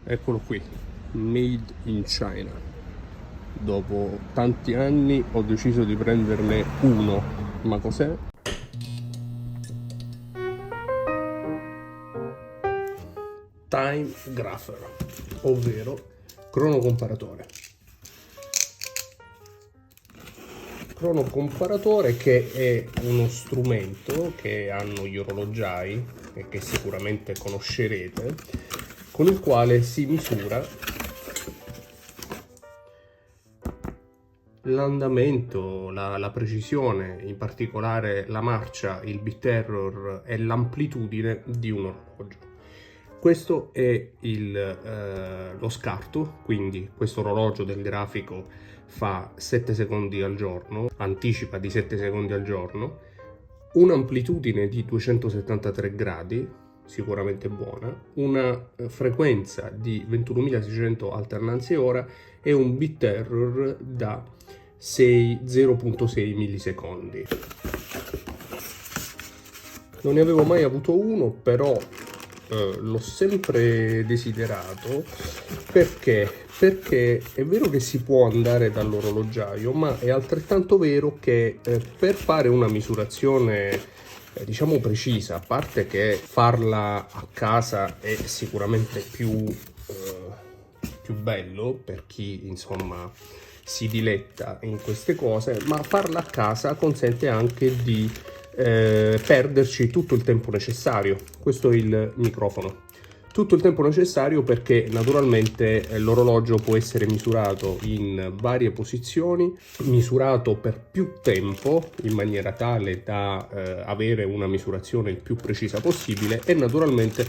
Eccolo qui, Made in China. Dopo tanti anni ho deciso di prenderne uno. Ma cos'è? Time Grapher, ovvero cronocomparatore. Cronocomparatore che è uno strumento che hanno gli orologiai e che sicuramente conoscerete, con il quale si misura l'andamento, la precisione, in particolare la marcia, il bit error e l'amplitudine di un orologio. Questo è lo scarto, quindi questo orologio del grafico fa 7 secondi al giorno, anticipa di 7 secondi al giorno, un'amplitudine di 273 gradi, sicuramente buona, una frequenza di 21.600 alternanze ora e un bit error da 0.6 millisecondi. Non ne avevo mai avuto uno, però l'ho sempre desiderato perché è vero che si può andare dall'orologiaio, ma è altrettanto vero che per fare una misurazione diciamo precisa, a parte che farla a casa è sicuramente più bello per chi insomma si diletta in queste cose, ma farla a casa consente anche di perderci tutto il tempo necessario. Questo è il microfono. Tutto il tempo necessario perché naturalmente l'orologio può essere misurato in varie posizioni, misurato per più tempo in maniera tale da avere una misurazione il più precisa possibile, e naturalmente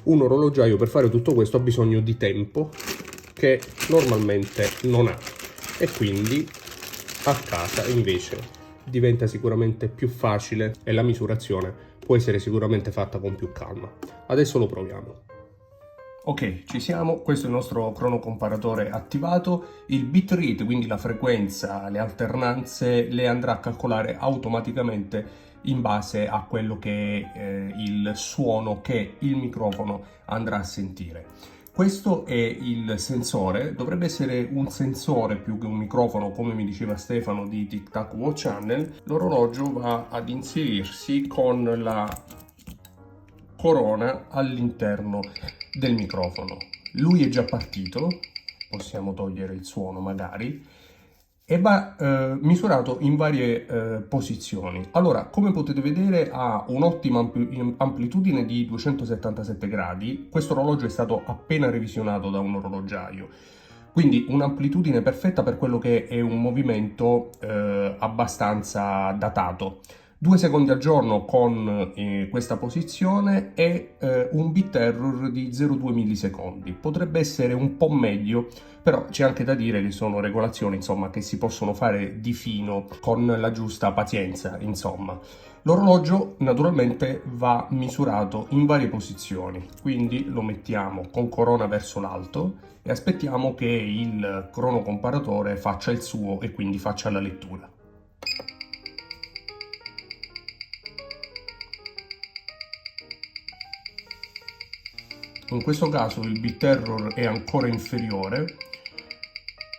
un orologiaio per fare tutto questo ha bisogno di tempo che normalmente non ha, e quindi a casa invece diventa sicuramente più facile e la misurazione può essere sicuramente fatta con più calma. Adesso lo proviamo. Ok, ci siamo, questo è il nostro cronocomparatore attivato. Il bitrate, quindi la frequenza, le alternanze, le andrà a calcolare automaticamente in base a quello che è il suono che il microfono andrà a sentire. Questo è il sensore, dovrebbe essere un sensore più che un microfono, come mi diceva Stefano di Tic Tac Watch Channel. L'orologio va ad inserirsi con la corona all'interno del microfono. Lui è già partito, possiamo togliere il suono magari, e va misurato in varie posizioni. Allora, come potete vedere, ha un'ottima amplitudine di 277 gradi. Questo orologio è stato appena revisionato da un orologiaio, quindi un'amplitudine perfetta per quello che è un movimento abbastanza datato. 2 secondi al giorno con questa posizione e un bit error di 0,2 millisecondi. Potrebbe essere un po' meglio, però c'è anche da dire che sono regolazioni, insomma, che si possono fare di fino con la giusta pazienza, insomma. L'orologio naturalmente va misurato in varie posizioni, quindi lo mettiamo con corona verso l'alto e aspettiamo che il cronocomparatore faccia il suo e quindi faccia la lettura. In questo caso il bit error è ancora inferiore,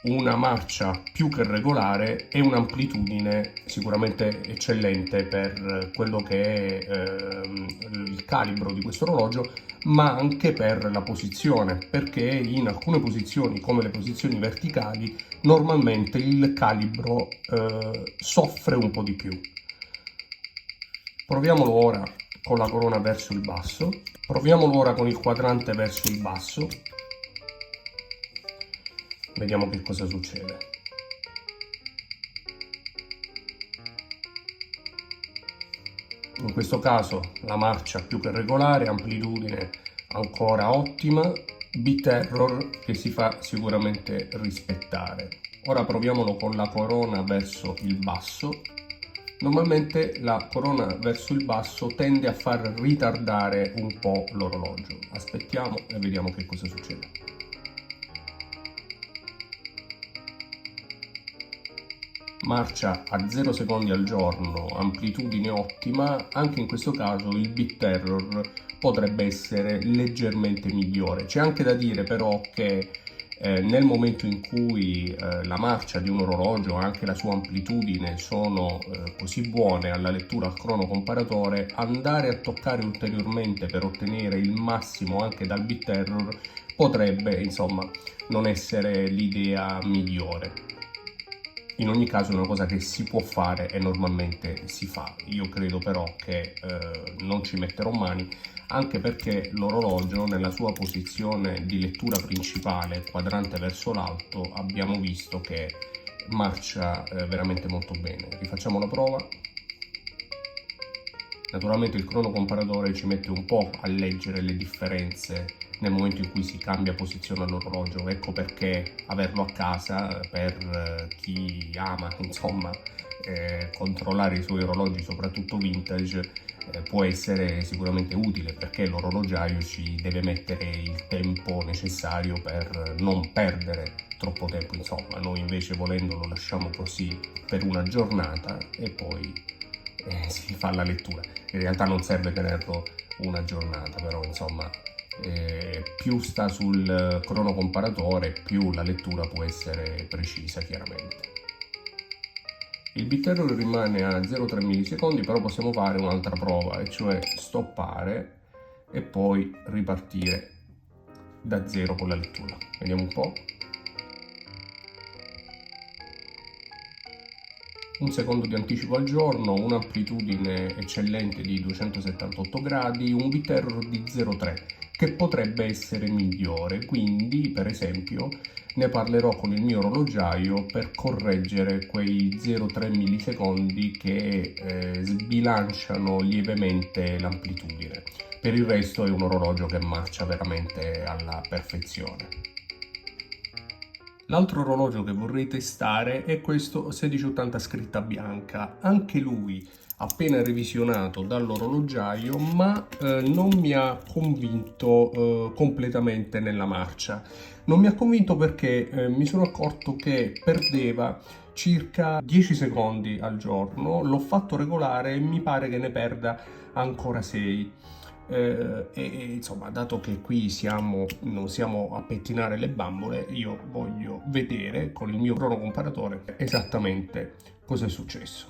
una marcia più che regolare e un'amplitudine sicuramente eccellente per quello che è il calibro di questo orologio, ma anche per la posizione, perché in alcune posizioni, come le posizioni verticali, normalmente il calibro soffre un po' di più. Proviamolo ora con la corona verso il basso, proviamolo ora con il quadrante verso il basso, vediamo che cosa succede. In questo caso la marcia più che regolare, amplitudine ancora ottima, bit error che si fa sicuramente rispettare. Ora proviamolo con la corona verso il basso. Normalmente la corona verso il basso tende a far ritardare un po' l'orologio. Aspettiamo e vediamo che cosa succede. marcia a 0 secondi al giorno, amplitudine ottima, anche in questo caso il bit error potrebbe essere leggermente migliore. C'è anche da dire però che nel momento in cui la marcia di un orologio e anche la sua amplitudine sono così buone alla lettura al cronocomparatore, andare a toccare ulteriormente per ottenere il massimo anche dal bit error potrebbe, insomma, non essere l'idea migliore. In ogni caso è una cosa che si può fare e normalmente si fa. Io credo però che non ci metterò mani, anche perché l'orologio nella sua posizione di lettura principale, quadrante verso l'alto, abbiamo visto che marcia veramente molto bene. Rifacciamo la prova. Naturalmente il cronocomparatore ci mette un po' a leggere le differenze nel momento in cui si cambia posizione all'orologio. Ecco perché averlo a casa, per chi ama, insomma, controllare i suoi orologi, soprattutto vintage, può essere sicuramente utile, perché l'orologiaio ci deve mettere il tempo necessario per non perdere troppo tempo. Insomma, noi invece volendo lo lasciamo così per una giornata e poi si fa la lettura. In realtà non serve tenerlo una giornata, però insomma più sta sul cronocomparatore, più la lettura può essere precisa, chiaramente. Il bit error rimane a 0,3 millisecondi, però possiamo fare un'altra prova, e cioè stoppare e poi ripartire da zero con la lettura. Vediamo un po'. Un secondo di anticipo al giorno, un'amplitudine eccellente di 278 gradi, un bit error di 0,3 che potrebbe essere migliore, quindi per esempio ne parlerò con il mio orologiaio per correggere quei 0,3 millisecondi che sbilanciano lievemente l'amplitudine. Per il resto è un orologio che marcia veramente alla perfezione. L'altro orologio che vorrei testare è questo 1680 scritta bianca, anche lui appena revisionato dall'orologiaio, ma non mi ha convinto completamente nella marcia. Non mi ha convinto perché mi sono accorto che perdeva circa 10 secondi al giorno, l'ho fatto regolare e mi pare che ne perda ancora 6. Insomma, dato che qui non siamo a pettinare le bambole, io voglio vedere con il mio cronocomparatore esattamente cosa è successo.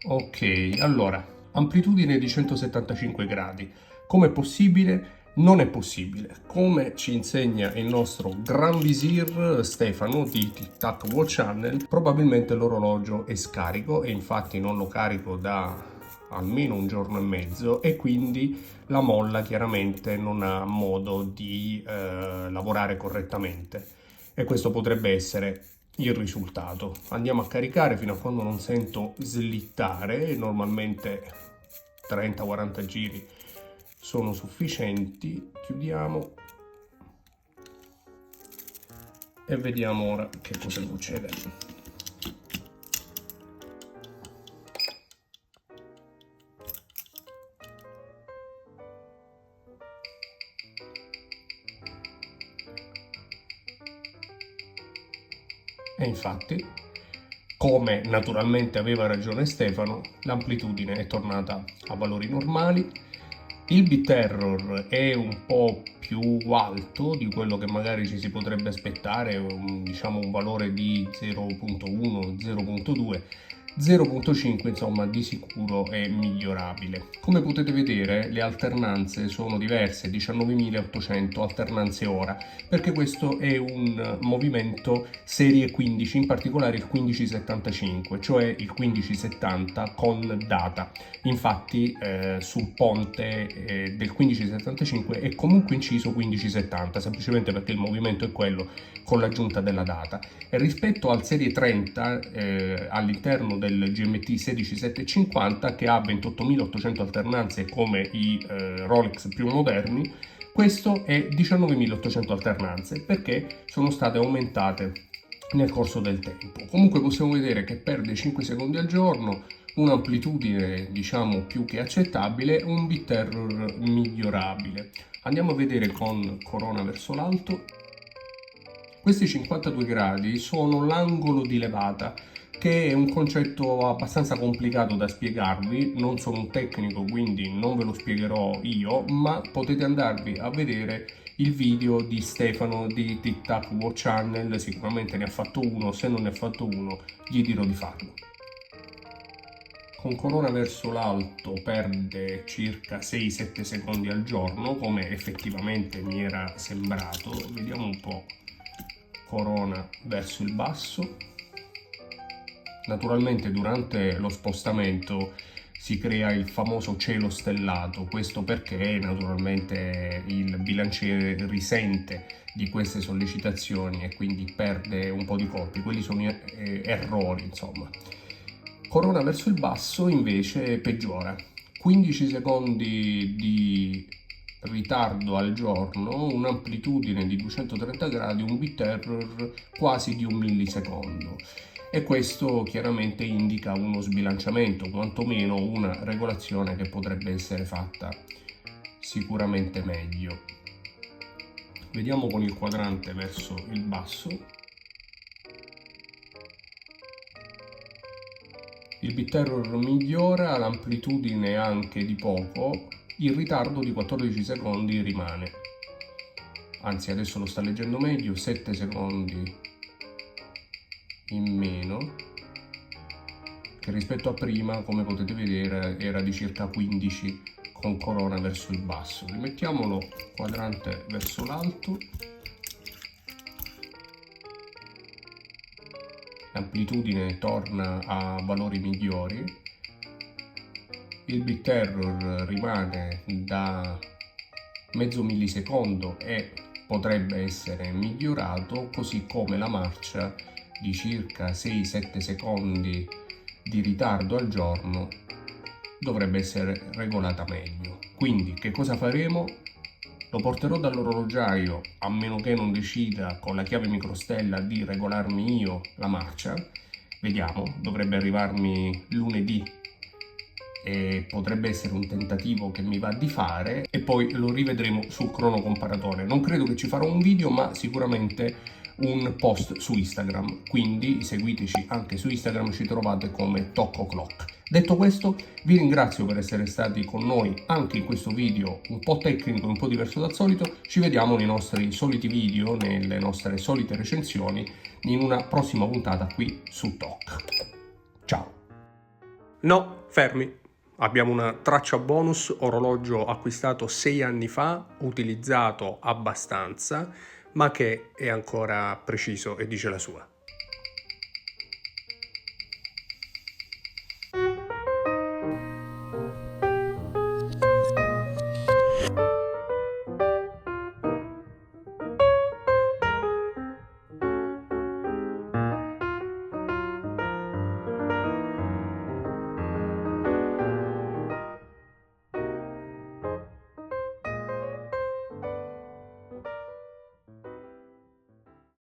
Ok, allora, amplitudine di 175 gradi. Com'è possibile? Non è possibile. Come ci insegna il nostro Gran Visir Stefano di Tic Tac Watch Channel, probabilmente l'orologio è scarico, e infatti non lo carico da almeno un giorno e mezzo, e quindi la molla chiaramente non ha modo di lavorare correttamente, e questo potrebbe essere il risultato. Andiamo a caricare fino a quando non sento slittare, normalmente 30-40 giri sono sufficienti. Chiudiamo e vediamo ora che cosa succede. E infatti, come naturalmente aveva ragione Stefano, l'amplitudine è tornata a valori normali. Il bit error è un po' più alto di quello che magari ci si potrebbe aspettare, diciamo un valore di 0.1, 0.2. 0.5 insomma di sicuro è migliorabile. Come potete vedere le alternanze sono diverse, 19.800 alternanze ora, perché questo è un movimento serie 15, in particolare il 1575, cioè il 1570 con data. Infatti sul ponte del 1575 è comunque inciso 1570, semplicemente perché il movimento è quello con l'aggiunta della data. E rispetto al serie 30 all'interno del GMT 16750, che ha 28.800 alternanze come i Rolex più moderni, questo è 19.800 alternanze, perché sono state aumentate nel corso del tempo. Comunque possiamo vedere che perde 5 secondi al giorno, un'amplitudine diciamo più che accettabile, un bit error migliorabile. Andiamo a vedere con corona verso l'alto. Questi 52 gradi sono l'angolo di levata, che è un concetto abbastanza complicato da spiegarvi. Non sono un tecnico, quindi non ve lo spiegherò io, ma potete andarvi a vedere il video di Stefano di Tic Tac Watch Channel, sicuramente ne ha fatto uno, se non ne ha fatto uno gli dirò di farlo. Con corona verso l'alto perde circa 6-7 secondi al giorno, come effettivamente mi era sembrato. Vediamo un po'. Corona verso il basso. Naturalmente durante lo spostamento si crea il famoso cielo stellato, questo perché naturalmente il bilanciere risente di queste sollecitazioni e quindi perde un po' di colpi. Quelli sono errori, insomma. Corona verso il basso invece peggiora, 15 secondi di ritardo al giorno, un'amplitudine di 230 gradi, un bit error quasi di 1 millisecondo. E questo chiaramente indica uno sbilanciamento, quantomeno una regolazione che potrebbe essere fatta sicuramente meglio. Vediamo con il quadrante verso il basso. Il bit error migliora, l'amplitudine anche di poco, il ritardo di 14 secondi rimane. Anzi, adesso lo sta leggendo meglio, 7 secondi in meno, che rispetto a prima, come potete vedere, era di circa 15 con corona verso il basso. Rimettiamolo quadrante verso l'alto. L'amplitudine torna a valori migliori. Il bit error rimane da mezzo millisecondo e potrebbe essere migliorato, così come la marcia di circa 6-7 secondi di ritardo al giorno dovrebbe essere regolata meglio. Quindi che cosa faremo? Lo porterò dall'orologiaio, a meno che non decida con la chiave microstella di regolarmi io la marcia. Vediamo, dovrebbe arrivarmi lunedì e potrebbe essere un tentativo che mi va di fare, e poi lo rivedremo sul crono comparatore. Non credo che ci farò un video, ma sicuramente un post su Instagram, quindi seguiteci anche su Instagram, ci trovate come Tocco Clock. Detto questo, vi ringrazio per essere stati con noi anche in questo video un po' tecnico, un po' diverso dal solito. Ci vediamo nei nostri soliti video, nelle nostre solite recensioni, in una prossima puntata qui su Toc. Ciao! No, fermi! Abbiamo una traccia bonus, orologio acquistato 6 anni fa, utilizzato abbastanza, ma che è ancora preciso e dice la sua.